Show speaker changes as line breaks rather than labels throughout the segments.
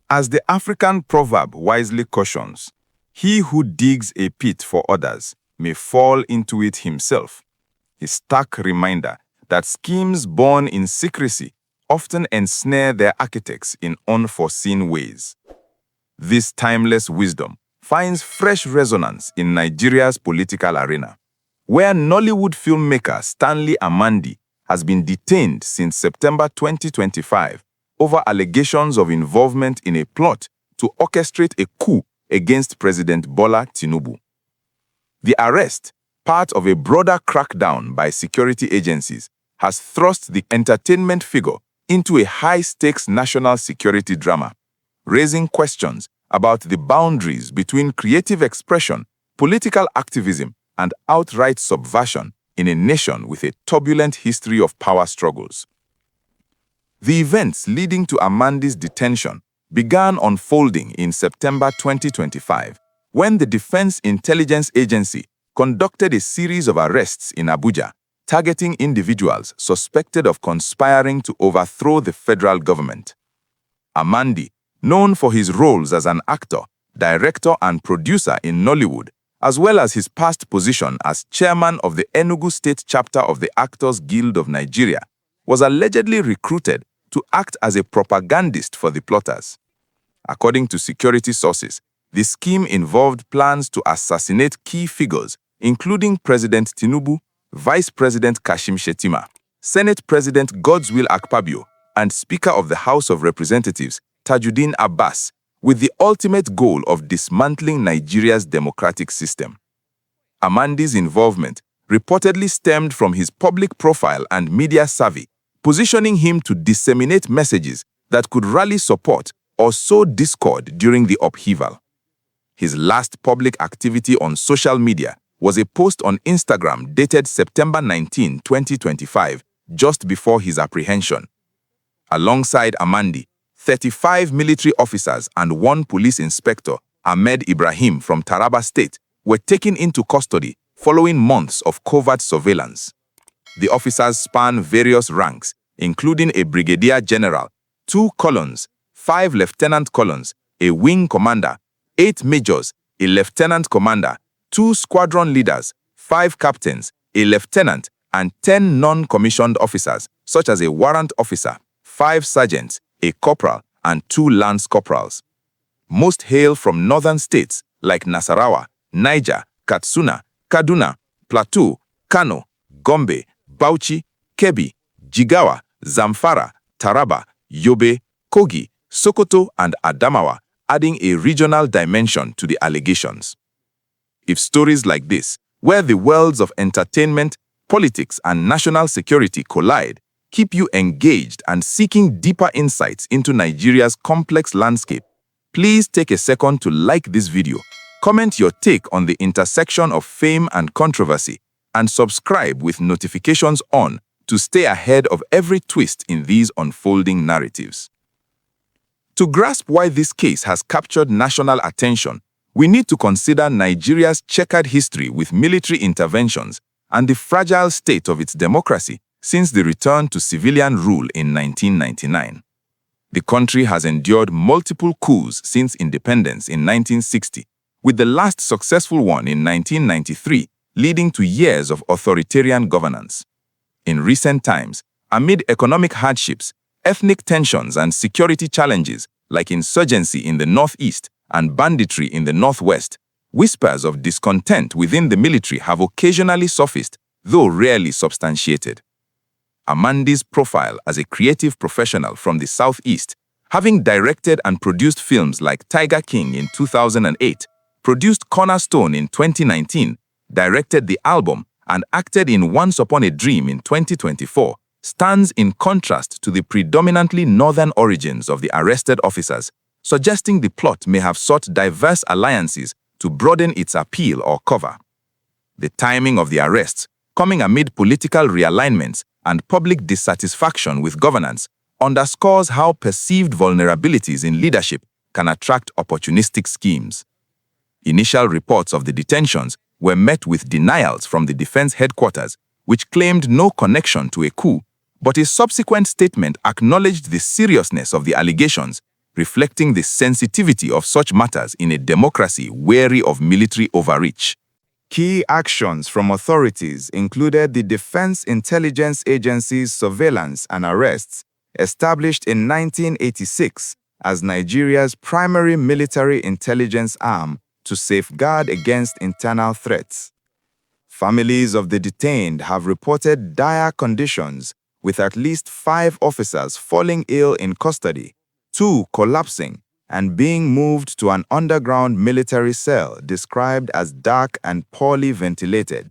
As the African proverb wisely cautions, he who digs a pit for others may fall into it himself. A stark reminder that schemes born in secrecy often ensnare their architects in unforeseen ways. This timeless wisdom finds fresh resonance in Nigeria's political arena, where Nollywood filmmaker Stanley Amandi has been detained since September 2025 over allegations of involvement in a plot to orchestrate a coup against President Bola Tinubu. The arrest, part of a broader crackdown by security agencies, has thrust the entertainment figure into a high-stakes national security drama, raising questions about the boundaries between creative expression, political activism, and outright subversion in a nation with a turbulent history of power struggles. The events leading to Amandi's detention began unfolding in September 2025, when the Defense Intelligence Agency conducted a series of arrests in Abuja, targeting individuals suspected of conspiring to overthrow the federal government. Amandi, known for his roles as an actor, director, and producer in Nollywood, as well as his past position as chairman of the Enugu State chapter of the Actors Guild of Nigeria, was allegedly recruited to act as a propagandist for the plotters. According to security sources, the scheme involved plans to assassinate key figures, including President Tinubu, Vice President Kashim Shettima, Senate President Godswill Akpabio, and Speaker of the House of Representatives Tajuddin Abbas, with the ultimate goal of dismantling Nigeria's democratic system. Amandi's involvement reportedly stemmed from his public profile and media savvy, positioning him to disseminate messages that could rally support or sow discord during the upheaval. His last public activity on social media was a post on Instagram dated September 19, 2025, just before his apprehension. Alongside Amandi, 35 military officers and one police inspector, Ahmed Ibrahim from Taraba State, were taken into custody following months of covert surveillance. The officers span various ranks, including a brigadier general, 2 colonels, 5 lieutenant colonels, a wing commander, 8 majors, a lieutenant commander, 2 squadron leaders, 5 captains, a lieutenant, and 10 non-commissioned officers, such as a warrant officer, 5 sergeants, a corporal, and 2 lance corporals. Most hail from northern states like Nasarawa, Niger, Katsina, Kaduna, Plateau, Kano, Gombe, Bauchi, Kebbi, Jigawa, Zamfara, Taraba, Yobe, Kogi, Sokoto, and Adamawa, adding a regional dimension to the allegations. If stories like this, where the worlds of entertainment, politics, and national security collide, keep you engaged and seeking deeper insights into Nigeria's complex landscape, please take a second to like this video, comment your take on the intersection of fame and controversy, and subscribe with notifications on to stay ahead of every twist in these unfolding narratives. To grasp why this case has captured national attention, we need to consider Nigeria's checkered history with military interventions and the fragile state of its democracy since the return to civilian rule in 1999. The country has endured multiple coups since independence in 1960, with the last successful one in 1993 leading to years of authoritarian governance. In recent times, amid economic hardships, ethnic tensions, and security challenges like insurgency in the northeast and banditry in the northwest, whispers of discontent within the military have occasionally surfaced, though rarely substantiated. Amandi's profile as a creative professional from the southeast, having directed and produced films like Tiger King in 2008, produced Cornerstone in 2019, directed The Album, and acted in Once Upon a Dream in 2024, stands in contrast to the predominantly northern origins of the arrested officers, suggesting the plot may have sought diverse alliances to broaden its appeal or cover. The timing of the arrests, coming amid political realignments and public dissatisfaction with governance, underscores how perceived vulnerabilities in leadership can attract opportunistic schemes. Initial reports of the detentions were met with denials from the defense headquarters, which claimed no connection to a coup, but a subsequent statement acknowledged the seriousness of the allegations, reflecting the sensitivity of such matters in a democracy wary of military overreach. Key actions from authorities included the Defense Intelligence Agency's surveillance and arrests, established in 1986 as Nigeria's primary military intelligence arm to safeguard against internal threats. Families of the detained have reported dire conditions, with at least 5 officers falling ill in custody, 2 collapsing, and being moved to an underground military cell described as dark and poorly ventilated.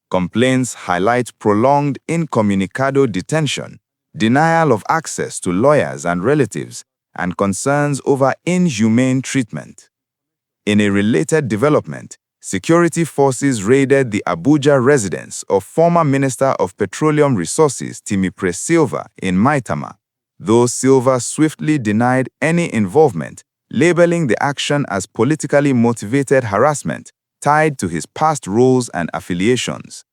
Complaints highlight prolonged incommunicado detention, denial of access to lawyers and relatives, and concerns over inhumane treatment. In a related development, security forces raided the Abuja residence of former Minister of Petroleum Resources Timipre Sylva in Maitama, though Sylva swiftly denied any involvement, labeling the action as politically motivated harassment tied to his past roles and affiliations.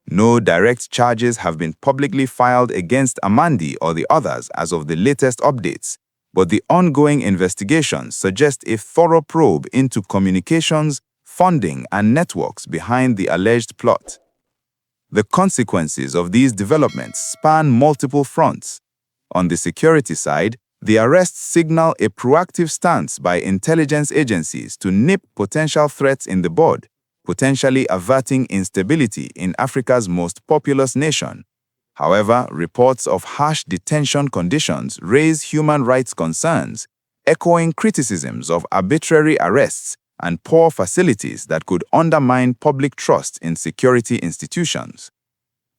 No direct charges have been publicly filed against Amandi or the others as of the latest updates, but the ongoing investigations suggest a thorough probe into communications, funding, and networks behind the alleged plot. The consequences of these developments span multiple fronts. On the security side, the arrests signal a proactive stance by intelligence agencies to nip potential threats in the bud, potentially averting instability in Africa's most populous nation. However, reports of harsh detention conditions raise human rights concerns, echoing criticisms of arbitrary arrests and poor facilities that could undermine public trust in security institutions.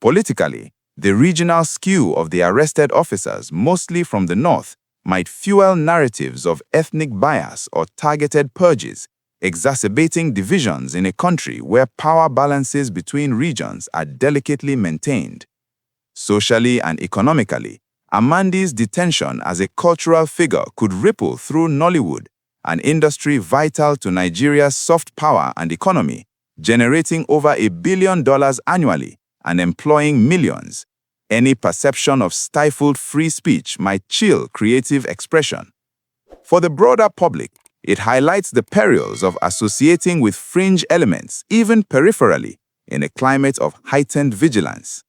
Politically, the regional skew of the arrested officers, mostly from the north, might fuel narratives of ethnic bias or targeted purges, exacerbating divisions in a country where power balances between regions are delicately maintained. Socially and economically, Amandi's detention as a cultural figure could ripple through Nollywood, an industry vital to Nigeria's soft power and economy, generating over $1 billion annually and employing millions. Any perception of stifled free speech might chill creative expression. For the broader public, it highlights the perils of associating with fringe elements, even peripherally, in a climate of heightened vigilance.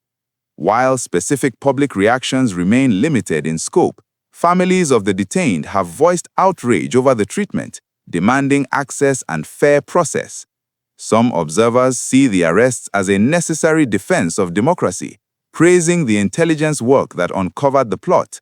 While specific public reactions remain limited in scope, families of the detained have voiced outrage over the treatment, demanding access and fair process. Some observers see the arrests as a necessary defense of democracy, praising the intelligence work that uncovered the plot.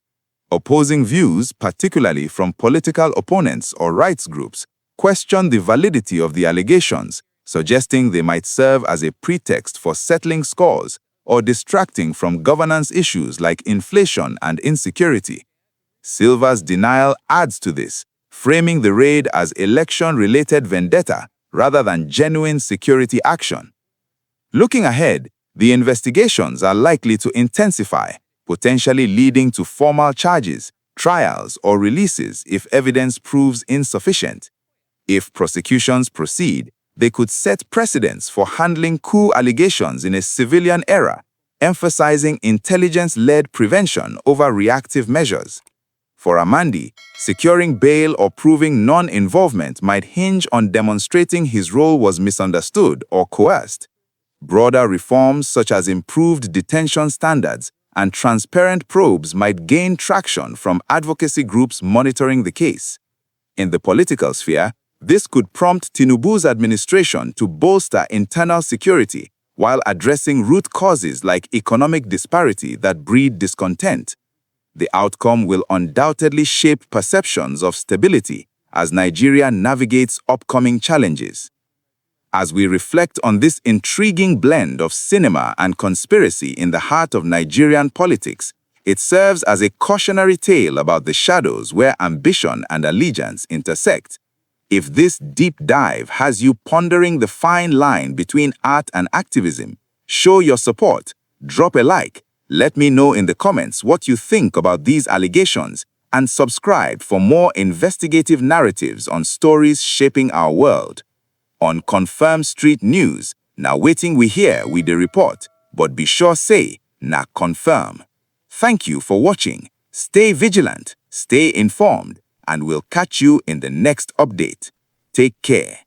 Opposing views, particularly from political opponents or rights groups, question the validity of the allegations, suggesting they might serve as a pretext for settling scores or distracting from governance issues like inflation and insecurity. Sylva's denial adds to this, framing the raid as election-related vendetta rather than genuine security action. Looking ahead, the investigations are likely to intensify, potentially leading to formal charges, trials, or releases if evidence proves insufficient. If prosecutions proceed, they could set precedents for handling coup allegations in a civilian era, emphasizing intelligence-led prevention over reactive measures. For Amandi, securing bail or proving non-involvement might hinge on demonstrating his role was misunderstood or coerced. Broader reforms such as improved detention standards and transparent probes might gain traction from advocacy groups monitoring the case. In the political sphere, this could prompt Tinubu's administration to bolster internal security while addressing root causes like economic disparity that breed discontent. The outcome will undoubtedly shape perceptions of stability as Nigeria navigates upcoming challenges. As we reflect on this intriguing blend of cinema and conspiracy in the heart of Nigerian politics, it serves as a cautionary tale about the shadows where ambition and allegiance intersect. If this deep dive has you pondering the fine line between art and activism, show your support, drop a like, let me know in the comments what you think about these allegations, and subscribe for more investigative narratives on stories shaping our world. On Confirm Street News, na waiting we hear we the report, but be sure say, na confirm. Thank you for watching. Stay vigilant, stay informed,
and we'll catch you in the next update. Take care.